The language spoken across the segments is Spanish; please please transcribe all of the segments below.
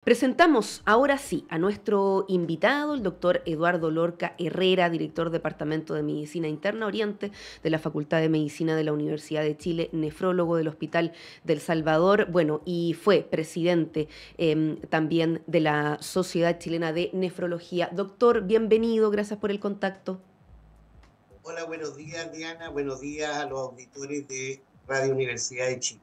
Presentamos ahora sí a nuestro invitado, el doctor Eduardo Lorca Herrera, director Departamento de Medicina Interna Oriente de la Facultad de Medicina de la Universidad de Chile, nefrólogo del Hospital del Salvador, bueno, y fue presidente también de la Sociedad Chilena de Nefrología. Doctor, bienvenido, gracias por el contacto. Hola, buenos días, Diana. Buenos días a los auditores de Radio Universidad de Chile.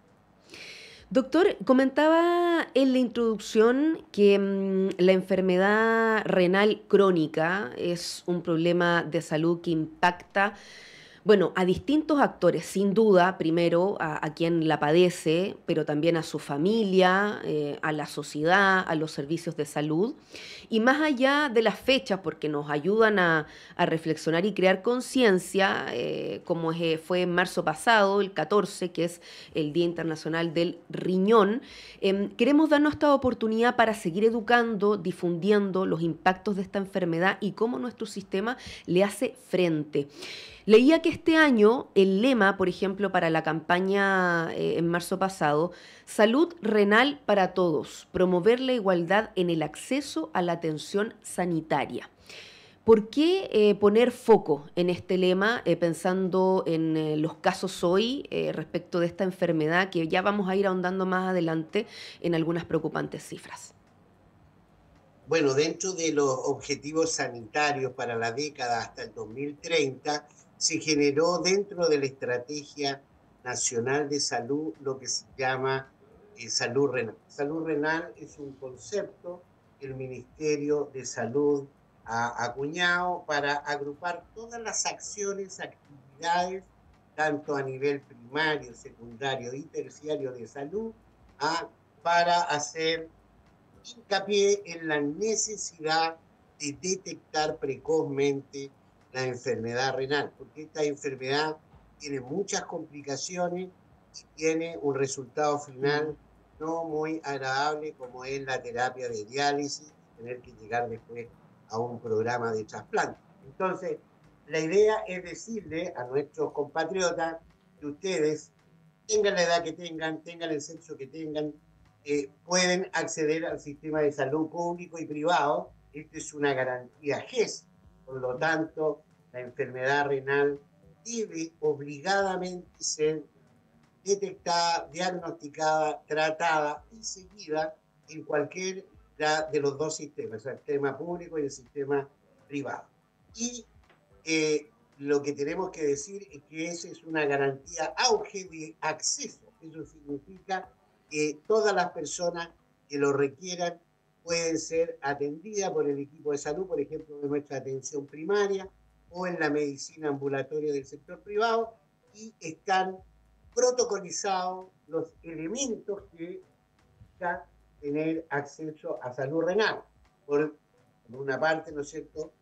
Doctor, comentaba en la introducción que la enfermedad renal crónica es un problema de salud que impacta, bueno, a distintos actores, sin duda, primero a quien la padece, pero también a su familia, a la sociedad, a los servicios de salud. Y más allá de las fechas, porque nos ayudan a reflexionar y crear conciencia, como fue en marzo pasado, el 14, que es el Día Internacional del Riñón, queremos darnos esta oportunidad para seguir educando, difundiendo los impactos de esta enfermedad y cómo nuestro sistema le hace frente. Leía que este año el lema, por ejemplo, para la campaña en marzo pasado, Salud renal para todos, promover la igualdad en el acceso a la atención sanitaria. ¿Por qué poner foco en este lema pensando en los casos hoy respecto de esta enfermedad que ya vamos a ir ahondando más adelante en algunas preocupantes cifras? Bueno, dentro de los objetivos sanitarios para la década hasta el 2030, se generó dentro de la Estrategia Nacional de Salud lo que se llama salud renal. Salud renal es un concepto que el Ministerio de Salud ha acuñado para agrupar todas las acciones, actividades, tanto a nivel primario, secundario y terciario de salud, para hacer hincapié en la necesidad de detectar precozmente la enfermedad renal, porque esta enfermedad tiene muchas complicaciones y tiene un resultado Mm. final no muy agradable como es la terapia de diálisis y tener que llegar después a un programa de trasplante. Entonces, la idea es decirle a nuestros compatriotas que ustedes tengan la edad que tengan el sexo que tengan, pueden acceder al sistema de salud público y privado. Esta es una garantía GES. Por lo tanto, la enfermedad renal debe obligadamente ser detectada, diagnosticada, tratada y seguida en cualquier de los dos sistemas, el sistema público y el sistema privado. Y lo que tenemos que decir es que esa es una garantía auge de acceso. Eso significa que todas las personas que lo requieran pueden ser atendidas por el equipo de salud, por ejemplo, de nuestra atención primaria o en la medicina ambulatoria del sector privado, y están protocolizados los elementos que buscan tener acceso a salud renal. Por una parte, ¿no es cierto?,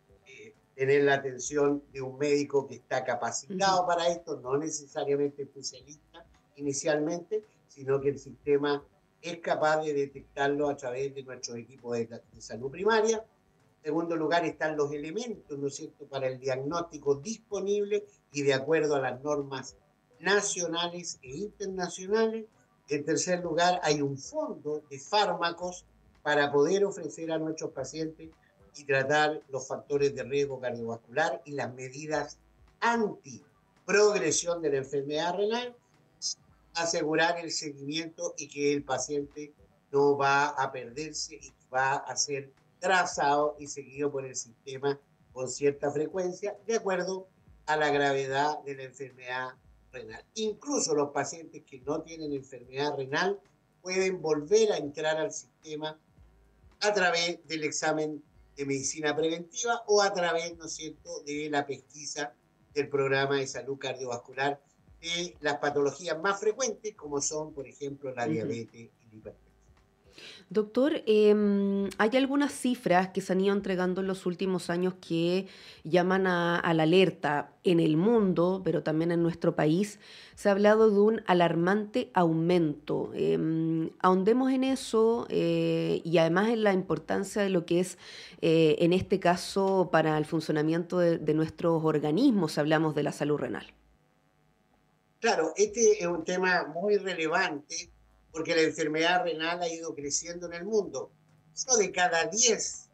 tener la atención de un médico que está Ujú. capacitado para esto, no necesariamente especialista inicialmente, sino que el sistema es capaz de detectarlo a través de nuestro equipo de salud primaria. En segundo lugar, están los elementos, ¿no es cierto?, para el diagnóstico disponible y de acuerdo a las normas nacionales e internacionales. En tercer lugar, hay un fondo de fármacos para poder ofrecer a nuestros pacientes y tratar los factores de riesgo cardiovascular y las medidas anti-progresión de la enfermedad renal, asegurar el seguimiento y que el paciente no va a perderse y va a ser trazado y seguido por el sistema con cierta frecuencia de acuerdo a la gravedad de la enfermedad renal. Incluso los pacientes que no tienen enfermedad renal pueden volver a entrar al sistema a través del examen de medicina preventiva o a través, ¿no es cierto?, de la pesquisa del programa de salud cardiovascular de las patologías más frecuentes, como son, por ejemplo, la Ujú. diabetes y la hipertensión. Doctor, hay algunas cifras que se han ido entregando en los últimos años que llaman a la alerta en el mundo, pero también en nuestro país. Se ha hablado de un alarmante aumento. Ahondemos en eso y además en la importancia de lo que es, en este caso, para el funcionamiento de nuestros organismos, hablamos de la salud renal. Claro, este es un tema muy relevante porque la enfermedad renal ha ido creciendo en el mundo. uno de cada 10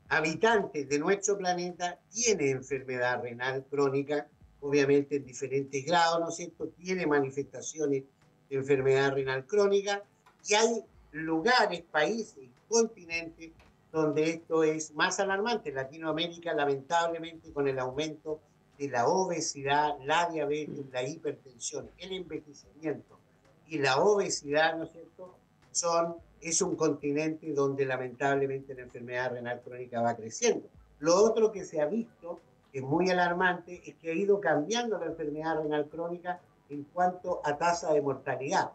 habitantes de nuestro planeta tiene enfermedad renal crónica, obviamente en diferentes grados, ¿no es cierto? Tiene manifestaciones de enfermedad renal crónica y hay lugares, países, continentes donde esto es más alarmante. Latinoamérica, lamentablemente, con el aumento de la obesidad, la diabetes, la hipertensión, el envejecimiento y la obesidad, ¿no es cierto? Es un continente donde lamentablemente la enfermedad renal crónica va creciendo. Lo otro que se ha visto, que es muy alarmante, es que ha ido cambiando la enfermedad renal crónica en cuanto a tasa de mortalidad.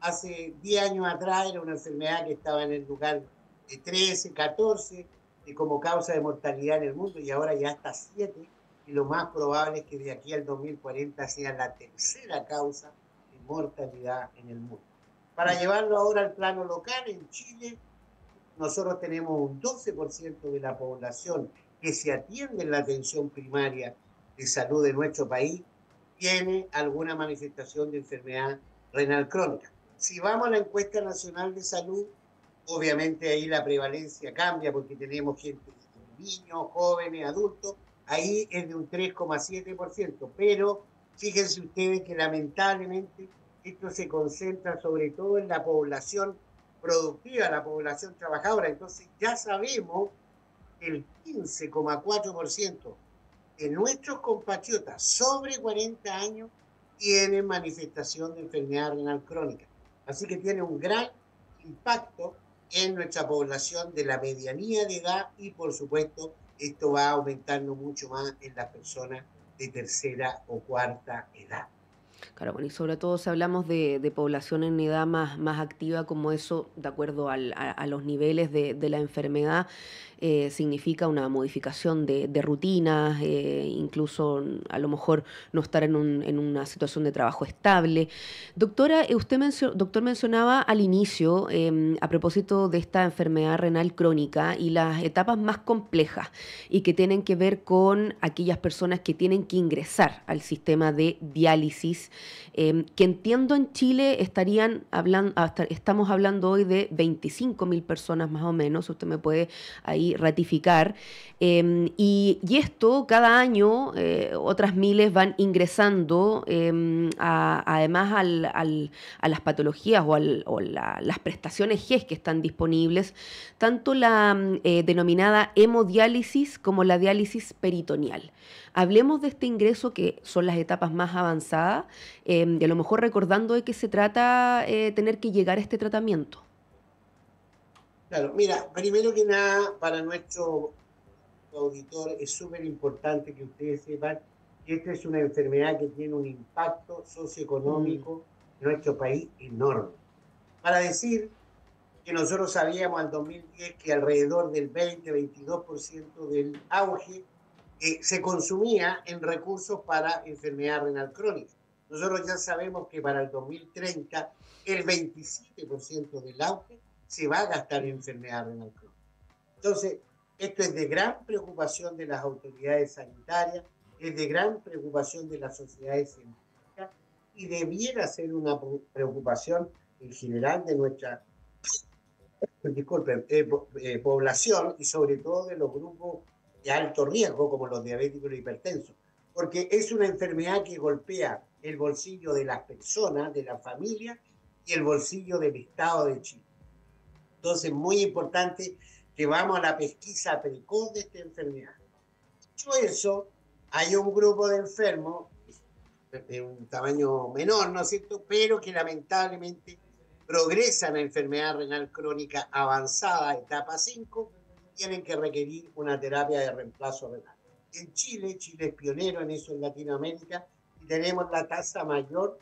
Hace 10 años atrás era una enfermedad que estaba en el lugar de 13, 14, como causa de mortalidad en el mundo, y ahora ya está 7, y lo más probable es que de aquí al 2040 sea la tercera causa de mortalidad en el mundo. Para llevarlo ahora al plano local, en Chile, nosotros tenemos un 12% de la población que se atiende en la atención primaria de salud de nuestro país, tiene alguna manifestación de enfermedad renal crónica. Si vamos a la encuesta nacional de salud, obviamente ahí la prevalencia cambia porque tenemos gente, niños, jóvenes, adultos, ahí es de un 3,7%, pero fíjense ustedes que lamentablemente esto se concentra sobre todo en la población productiva, la población trabajadora. Entonces ya sabemos que el 15,4% de nuestros compatriotas sobre 40 años tienen manifestación de enfermedad renal crónica. Así que tiene un gran impacto en nuestra población de la medianía de edad y, por supuesto, esto va aumentando mucho más en las personas de tercera o cuarta edad. Claro, bueno, y sobre todo si hablamos de población en edad más activa, como eso, de acuerdo a los niveles de la enfermedad, significa una modificación de rutinas, incluso a lo mejor no estar en una situación de trabajo estable. Doctora, doctor mencionaba al inicio, a propósito de esta enfermedad renal crónica y las etapas más complejas y que tienen que ver con aquellas personas que tienen que ingresar al sistema de diálisis, que entiendo en Chile estamos hablando hoy de 25.000 personas más o menos, usted me puede ahí ratificar, y esto cada año otras miles van ingresando, además a las patologías las prestaciones GES que están disponibles, tanto la denominada hemodiálisis como la diálisis peritoneal. Hablemos de este ingreso que son las etapas más avanzadas, y a lo mejor recordando de qué se trata tener que llegar a este tratamiento. Claro, mira, primero que nada, para nuestro auditor es súper importante que ustedes sepan que esta es una enfermedad que tiene un impacto Mm. socioeconómico en nuestro país enorme. Para decir que nosotros sabíamos en 2010 que alrededor del 20-22% del auge se consumía en recursos para enfermedad renal crónica. Nosotros ya sabemos que para el 2030 el 27% del auge se va a gastar en enfermedad renal crónica. Entonces, esto es de gran preocupación de las autoridades sanitarias, es de gran preocupación de las sociedades científicas y debiera ser una preocupación en general de nuestra, disculpen, población y sobre todo de los grupos de alto riesgo como los diabéticos y los hipertensos, porque es una enfermedad que golpea el bolsillo de las personas, de la familia y el bolsillo del Estado de Chile. Entonces, muy importante que vamos a la pesquisa precoz de esta enfermedad. Dicho eso, hay un grupo de enfermos de un tamaño menor, ¿no es cierto?, pero que lamentablemente progresan a enfermedad renal crónica avanzada, etapa 5, tienen que requerir una terapia de reemplazo renal. En Chile, Chile es pionero en eso en Latinoamérica, y tenemos la tasa mayor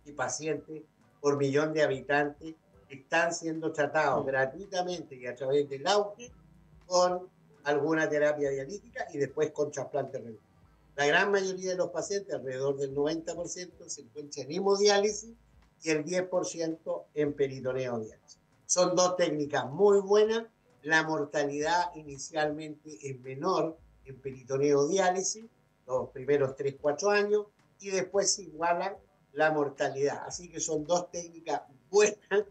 de pacientes por millón de habitantes que están siendo tratados gratuitamente y a través del auge con alguna terapia dialítica y después con trasplante renal. La gran mayoría de los pacientes, alrededor del 90%, se encuentran en hemodiálisis y el 10% en peritoneodiálisis. Son dos técnicas muy buenas. La mortalidad inicialmente es menor en peritoneodiálisis, los primeros 3-4 años, y después se iguala la mortalidad. Así que son dos técnicas buenas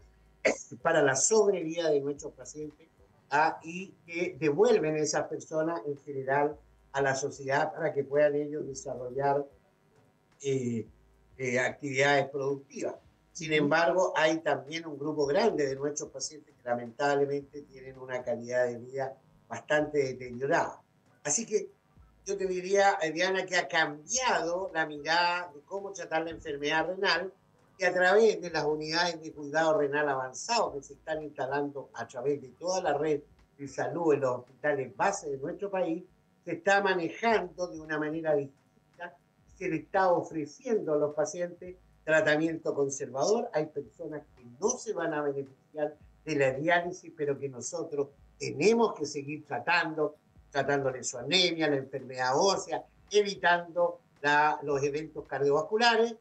para la sobrevida de nuestros pacientes, y que devuelven a esas personas en general a la sociedad para que puedan ellos desarrollar eh, actividades productivas. Sin embargo, hay también un grupo grande de nuestros pacientes que lamentablemente tienen una calidad de vida bastante deteriorada. Así que yo te diría, Diana, que ha cambiado la mirada de cómo tratar la enfermedad renal, y a través de las unidades de cuidado renal avanzado que se están instalando a través de toda la red de salud en los hospitales base de nuestro país, se está manejando de una manera distinta. Se le está ofreciendo a los pacientes tratamiento conservador. Hay personas que no se van a beneficiar de la diálisis, pero que nosotros tenemos que seguir tratándole su anemia, la enfermedad ósea, evitando los eventos cardiovasculares,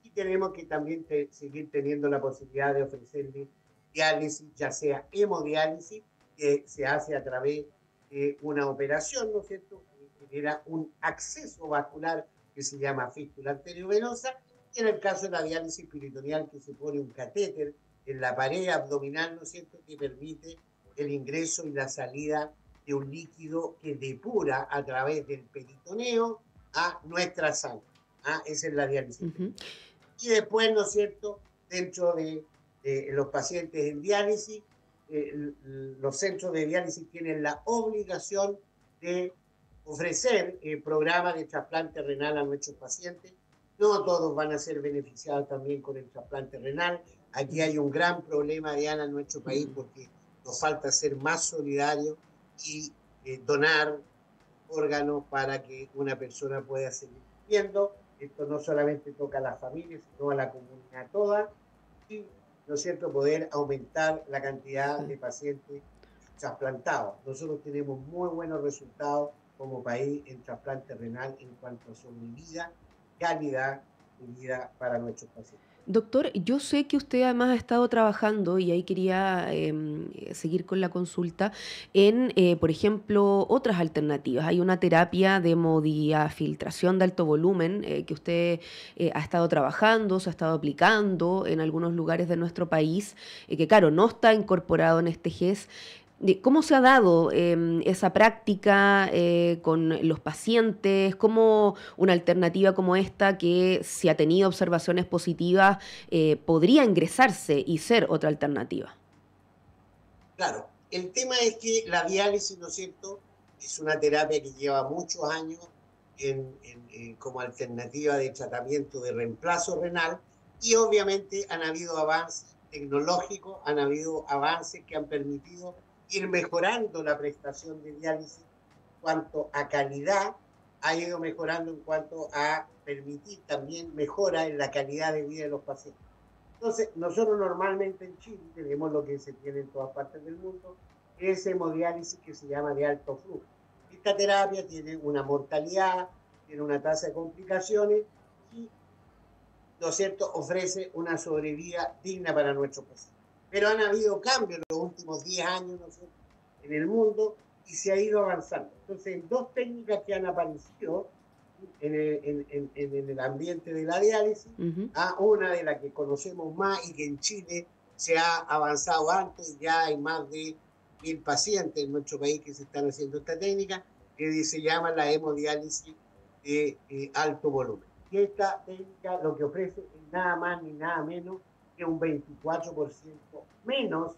y tenemos que también seguir teniendo la posibilidad de ofrecerle diálisis, ya sea hemodiálisis, que se hace a través de una operación, ¿no es cierto?, que genera un acceso vascular que se llama fístula arteriovenosa, y en el caso de la diálisis peritoneal, que se pone un catéter en la pared abdominal, ¿no es cierto?, que permite el ingreso y la salida de un líquido que depura a través del peritoneo a nuestra sangre. Esa es la diálisis. Y después, ¿no es cierto?, dentro de los pacientes en diálisis, los centros de diálisis tienen la obligación de ofrecer programas de trasplante renal a nuestros pacientes. No todos van a ser beneficiados también con el trasplante renal. Aquí hay un gran problema, Diana, en nuestro país, porque nos falta ser más solidarios y donar órganos para que una persona pueda seguir viviendo. Esto no solamente toca a las familias, sino a la comunidad toda, y, ¿no es cierto?, poder aumentar la cantidad de pacientes trasplantados. Nosotros tenemos muy buenos resultados como país en trasplante renal en cuanto a sobrevida, calidad de vida para nuestros pacientes. Doctor, yo sé que usted además ha estado trabajando, y ahí quería seguir con la consulta, en, por ejemplo, otras alternativas. Hay una terapia de hemodiafiltración de alto volumen que usted ha estado trabajando, se ha estado aplicando en algunos lugares de nuestro país, que claro, no está incorporado en este GES. ¿Cómo se ha dado esa práctica con los pacientes? ¿Cómo una alternativa como esta, que si ha tenido observaciones positivas, podría ingresarse y ser otra alternativa? Claro, el tema es que la diálisis, ¿no es cierto?, es una terapia que lleva muchos años como alternativa de tratamiento de reemplazo renal, y obviamente han habido avances tecnológicos, han habido avances que han permitido ir mejorando la prestación de diálisis en cuanto a calidad, ha ido mejorando en cuanto a permitir también mejora en la calidad de vida de los pacientes. Entonces, nosotros normalmente en Chile tenemos lo que se tiene en todas partes del mundo, es hemodiálisis, que se llama de alto flujo. Esta terapia tiene una mortalidad, tiene una tasa de complicaciones y, ¿no es cierto?, ofrece una sobrevida digna para nuestros pacientes. Pero han habido cambios en los últimos 10 años, ¿no es cierto?, en el mundo, y se ha ido avanzando. Entonces, dos técnicas que han aparecido en el ambiente de la diálisis, una de las que conocemos más y que en Chile se ha avanzado antes, ya hay más de 1000 pacientes en nuestro país que se están haciendo esta técnica, que se llama la hemodiálisis de alto volumen. Y esta técnica lo que ofrece es nada más ni nada menos que un 24% menos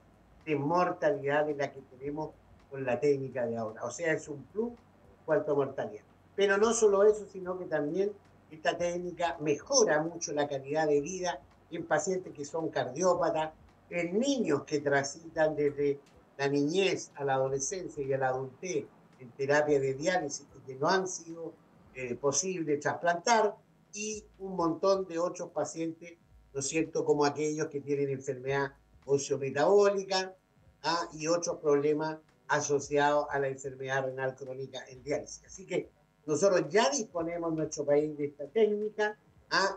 de mortalidad de la que tenemos con la técnica de ahora. O sea, es un plus en cuanto a mortalidad. Pero no solo eso, sino que también esta técnica mejora mucho la calidad de vida en pacientes que son cardiópatas, en niños que transitan desde la niñez a la adolescencia y a la adultez en terapia de diálisis y que no han sido posible trasplantar, y un montón de otros pacientes, ¿no es cierto?, como aquellos que tienen enfermedad osteometabólica y otros problemas asociados a la enfermedad renal crónica en diálisis. Así que nosotros ya disponemos en nuestro país de esta técnica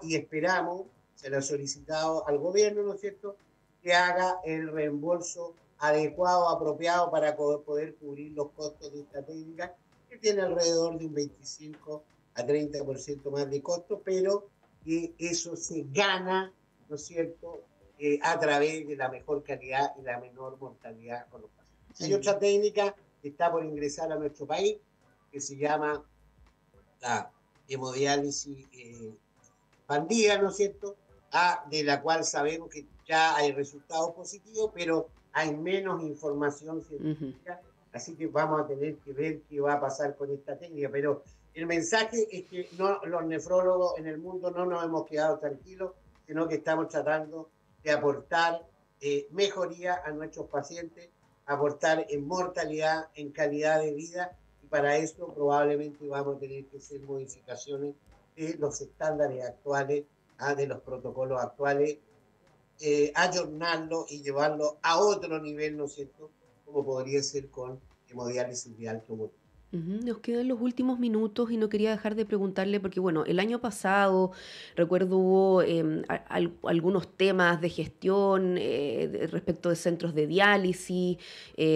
y esperamos, se lo ha solicitado al gobierno, ¿no es cierto?, que haga el reembolso adecuado, apropiado para poder cubrir los costos de esta técnica, que tiene alrededor de un 25 a 30% más de costo, pero que eso se gana, ¿no es cierto?, a través de la mejor calidad y la menor mortalidad con los pacientes. Hay Mm. otra técnica que está por ingresar a nuestro país, que se llama la hemodiálisis expandida, ¿no es cierto? De la cual sabemos que ya hay resultados positivos, pero hay menos información Ujú. científica, así que vamos a tener que ver qué va a pasar con esta técnica. Pero el mensaje es que no, los nefrólogos en el mundo no nos hemos quedado tranquilos, sino que estamos tratando de aportar mejoría a nuestros pacientes, aportar en mortalidad, en calidad de vida, y para eso probablemente vamos a tener que hacer modificaciones de los estándares actuales, de los protocolos actuales, ayornarlo y llevarlo a otro nivel, ¿no es cierto? Como podría ser con hemodiálisis de alto volumen. Ujú. Nos quedan los últimos minutos y no quería dejar de preguntarle, porque bueno, el año pasado recuerdo hubo algunos temas de gestión respecto de centros de diálisis,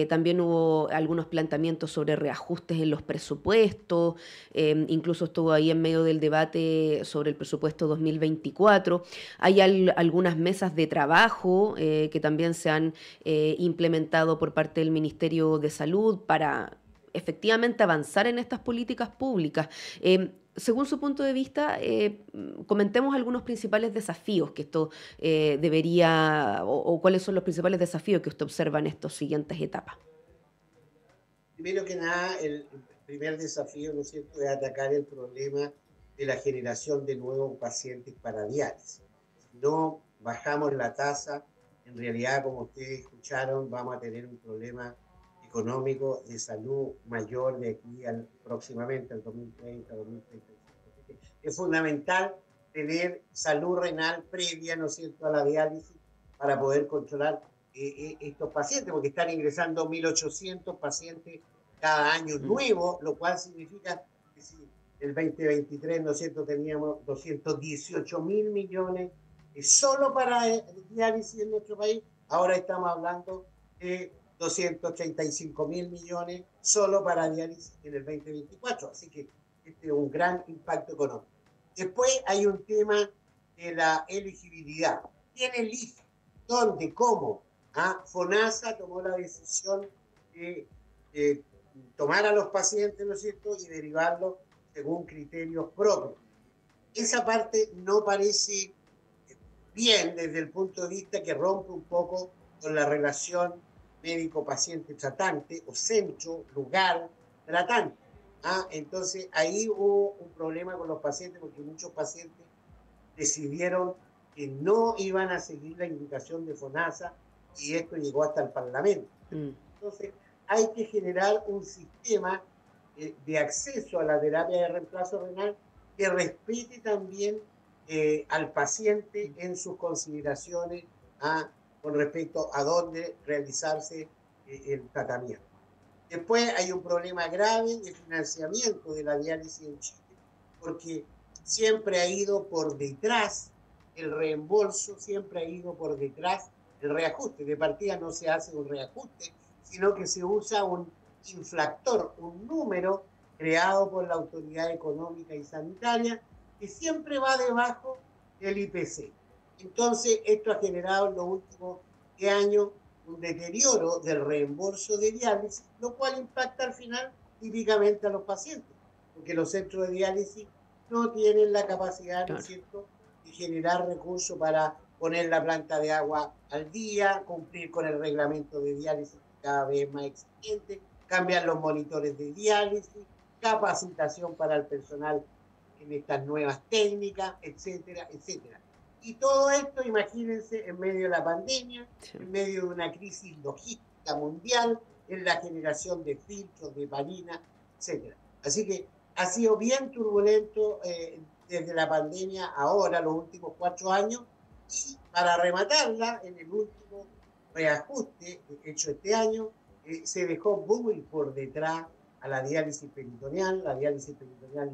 también hubo algunos planteamientos sobre reajustes en los presupuestos, incluso estuvo ahí en medio del debate sobre el presupuesto 2024. Hay algunas mesas de trabajo que también se han implementado por parte del Ministerio de Salud para efectivamente avanzar en estas políticas públicas. Según su punto de vista, comentemos algunos principales desafíos que esto debería, o cuáles son los principales desafíos que usted observa en estas siguientes etapas. Primero que nada, el primer desafío, ¿no es cierto?, es atacar el problema de la generación de nuevos pacientes para diálisis. Si no bajamos la tasa, en realidad, como ustedes escucharon, vamos a tener un problema económico de salud mayor de aquí próximamente al 2030, 2035. Así que es fundamental tener salud renal previa, ¿no es cierto?, a la diálisis para poder controlar estos pacientes, porque están ingresando 1.800 pacientes cada año Mm. nuevo, lo cual significa que si el 2023, ¿no es cierto?, teníamos 218 mil millones solo para diálisis en nuestro país, ahora estamos hablando de 235 mil millones solo para diálisis en el 2024. Así que este es un gran impacto económico. Después hay un tema de la elegibilidad. ¿Quién elige? ¿Dónde? ¿Cómo? FONASA tomó la decisión de tomar a los pacientes, ¿no es cierto?, y derivarlos según criterios propios. Esa parte no parece bien desde el punto de vista que rompe un poco con la relación médico-paciente tratante o centro, lugar, tratante. Entonces ahí hubo un problema con los pacientes porque muchos pacientes decidieron que no iban a seguir la indicación de FONASA y esto llegó hasta el Parlamento. Mm. Entonces, hay que generar un sistema de acceso a la terapia de reemplazo renal que respete también al paciente en sus consideraciones con respecto a dónde realizarse el tratamiento. Después hay un problema grave de financiamiento de la diálisis en Chile, porque siempre ha ido por detrás el reembolso, siempre ha ido por detrás el reajuste. De partida no se hace un reajuste, sino que se usa un infractor, un número creado por la Autoridad Económica y Sanitaria, que siempre va debajo del IPC. Entonces, esto ha generado en los últimos 10 años un deterioro del reembolso de diálisis, lo cual impacta al final típicamente a los pacientes, porque los centros de diálisis no tienen la capacidad, ¿no es Claro. cierto?, de generar recursos para poner la planta de agua al día, cumplir con el reglamento de diálisis cada vez más exigente, cambiar los monitores de diálisis, capacitación para el personal en estas nuevas técnicas, etcétera, etcétera. Y todo esto, imagínense, en medio de la pandemia, Sí. en medio de una crisis logística mundial, en la generación de filtros, de harina, etcétera. Así que ha sido bien turbulento desde la pandemia ahora, los últimos 4 años, y para rematarla, en el último reajuste hecho este año, se dejó muy por detrás a la diálisis peritoneal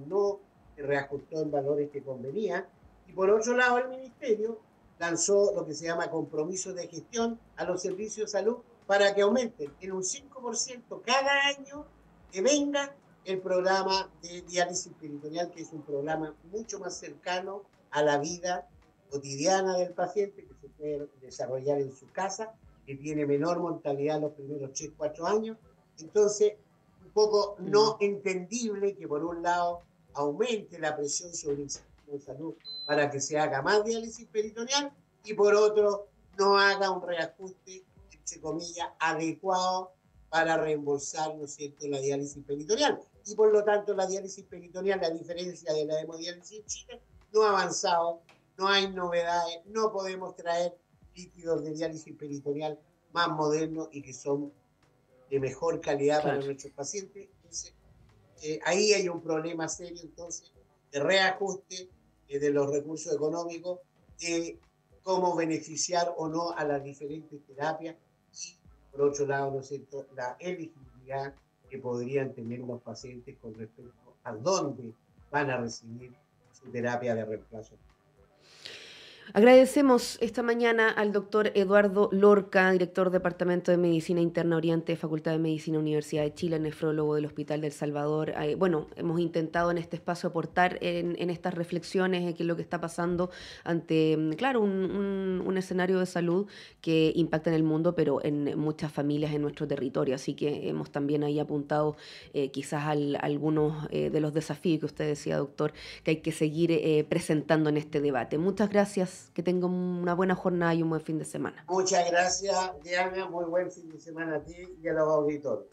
no se reajustó en valores que convenía, y por otro lado el Ministerio lanzó lo que se llama compromiso de gestión a los servicios de salud para que aumenten en un 5% cada año que venga el programa de diálisis peritoneal, que es un programa mucho más cercano a la vida cotidiana del paciente, que se puede desarrollar en su casa, que tiene menor mortalidad los primeros 3, 4 años. Entonces, un poco Mm, no entendible que por un lado aumente la presión sobre el sistema de salud para que se haga más diálisis peritoneal y por otro no haga un reajuste, entre comillas, adecuado para reembolsar, ¿no es cierto?, la diálisis peritoneal. Y por lo tanto la diálisis peritoneal, a diferencia de la hemodiálisis en Chile, no ha avanzado, no hay novedades, no podemos traer líquidos de diálisis peritoneal más modernos y que son de mejor calidad para claro. nuestros pacientes. Entonces, ahí hay un problema serio entonces de reajuste de los recursos económicos, de cómo beneficiar o no a las diferentes terapias y, por otro lado, ¿no es cierto?, la elegibilidad que podrían tener los pacientes con respecto a dónde van a recibir su terapia de reemplazo. Agradecemos esta mañana al doctor Eduardo Lorca, director Departamento de Medicina Interna Oriente, Facultad de Medicina, Universidad de Chile, nefrólogo del Hospital del Salvador. Bueno, hemos intentado en este espacio aportar en estas reflexiones qué es lo que está pasando ante, claro, un escenario de salud que impacta en el mundo, pero en muchas familias en nuestro territorio. Así que hemos también ahí apuntado quizás algunos de los desafíos que usted decía, doctor, que hay que seguir presentando en este debate. Muchas gracias, que tengan una buena jornada y un buen fin de semana. Muchas gracias, Diana. Muy buen fin de semana a ti y a los auditores.